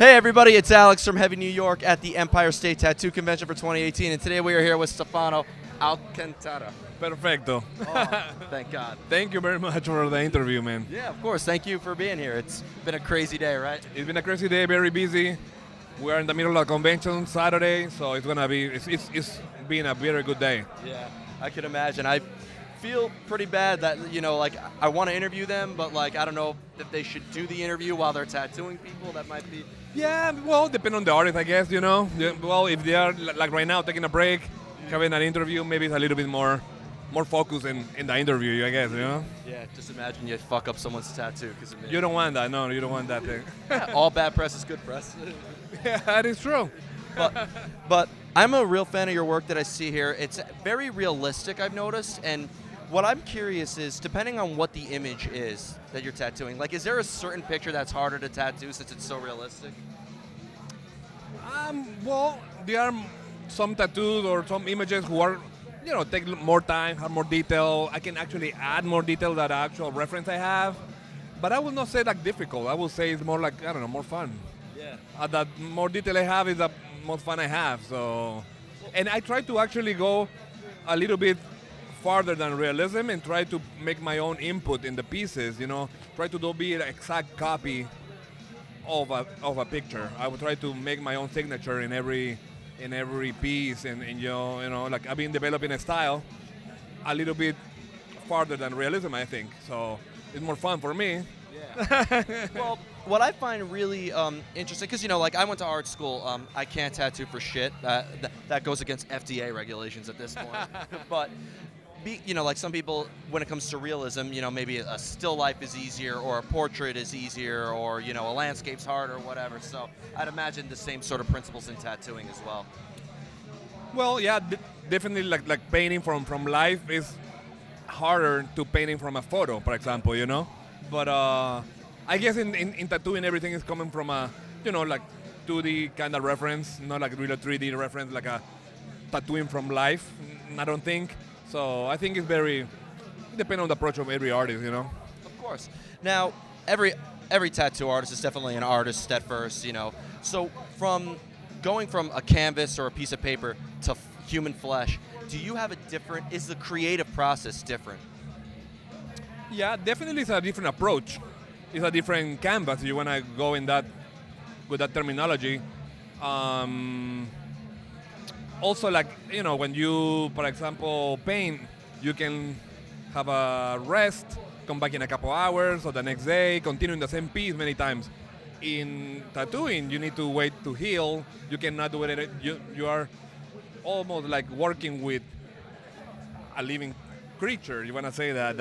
Hey everybody, it's Alex from Heavy New York at the Empire State Tattoo Convention for 2018, and today we are here with Stefano Alcantara. Perfecto. Oh, thank God. Thank you very much for the interview, man. Yeah, of course. Thank you for being here. It's been a crazy day, right? It's been a crazy day, very busy. We are in the middle of the convention Saturday, so it's gonna be it's been a very good day. Yeah, I can imagine. I feel pretty bad that, like I want to interview them, but like I don't know if they should do the interview while they're tattooing people. That might be. Yeah, well, depending on the artist, I guess. Yeah, well, if they are like right now taking a break, having an interview, maybe it's a little bit more focus in the interview, I guess. Yeah, just imagine you fuck up someone's tattoo because of me. You don't want that. No, you don't want that thing. Yeah, all bad press is good press. Yeah, that is true. But I'm a real fan of your work that I see here. It's very realistic, I've noticed, and what I'm curious is, depending on what the image is that you're tattooing, like is there a certain picture that's harder to tattoo since it's so realistic? Well, there are some tattoos or some images who are, take more time, have more detail. I can actually add more detail than the actual reference I have. But I will not say like difficult. I will say it's more like, I don't know, more fun. Yeah. The more detail I have is the more fun I have. So, and I try to actually go a little bit farther than realism and try to make my own input in the pieces. Try to don't be an exact copy of a picture. I would try to make my own signature in every piece, and like I've been developing a style a little bit farther than realism, I think. So it's more fun for me. Yeah. Well, what I find really interesting, because like I went to art school, I can't tattoo for shit. That goes against FDA regulations at this point. But like some people, when it comes to realism, maybe a still life is easier, or a portrait is easier, or a landscape's harder, or whatever. So I'd imagine the same sort of principles in tattooing as well. Well, yeah, definitely. Like painting from life is harder to painting from a photo, for example. But I guess in tattooing, everything is coming from a like 2D kind of reference, not like real 3D reference, like a tattooing from life. I don't think. So I think it's very depending on the approach of every artist, Of course. Now, every tattoo artist is definitely an artist at first, So from going from a canvas or a piece of paper to human flesh, do you have is the creative process different? Yeah, definitely it's a different approach. It's a different canvas. You want to go in that with that terminology. Also, like, when you, for example, paint, you can have a rest, come back in a couple hours or the next day, continuing the same piece many times. In tattooing, you need to wait to heal. You cannot do it. You are almost like working with a living creature. You want to say that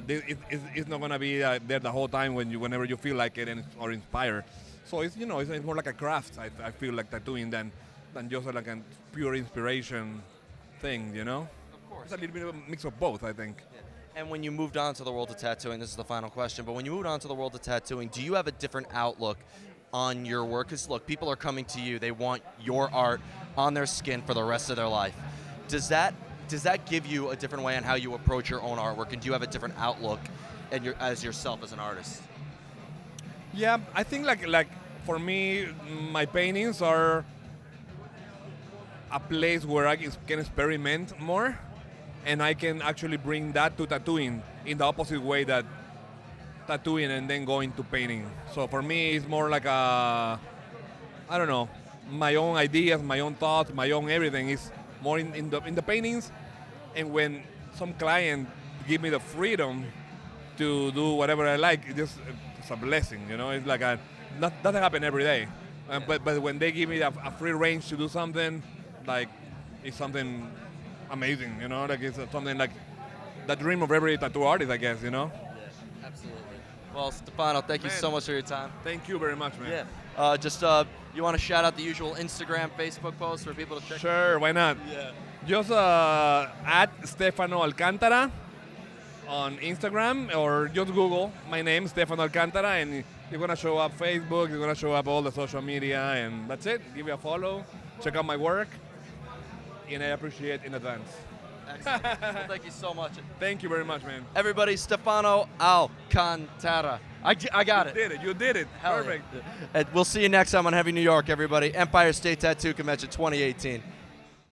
it's not going to be there the whole time whenever you feel like it or inspired. So it's it's more like a craft. I feel like tattooing than just like a pure inspiration thing, Of course. It's a little bit of a mix of both, I think. Yeah. And when you moved on to the world of tattooing, this is the final question, but when you moved on to the world of tattooing, do you have a different outlook on your work? Because look, people are coming to you, they want your art on their skin for the rest of their life. Does that give you a different way on how you approach your own artwork, and do you have a different outlook as yourself as an artist? Yeah, I think like for me, my paintings are a place where I can experiment more, and I can actually bring that to tattooing in the opposite way that tattooing and then going to painting. So for me, it's more like I don't know, my own ideas, my own thoughts, my own everything is more in the paintings. And when some client give me the freedom to do whatever I like, it's a blessing. It's like that doesn't happen every day. But when they give me a free range to do something, like it's something amazing, like it's something like the dream of every tattoo artist, I guess, Yeah, absolutely. Well, Stefano, thank you so much for your time. Thank you very much, man. Yeah. You want to shout out the usual Instagram, Facebook posts for people to check? Sure, why not? Yeah. Just at Stefano Alcantara on Instagram, or just Google my name, Stefano Alcantara, and you're going to show up Facebook, you're going to show up all the social media, and that's it. Give me a follow, check out my work, and I appreciate in advance. Excellent. Well, thank you so much. Thank you very much, man. Everybody, Stefano Alcantara. I got it. You did it. Hell Perfect. yeah. And we'll see you next time on Heavy New York, everybody. Empire State Tattoo Convention 2018.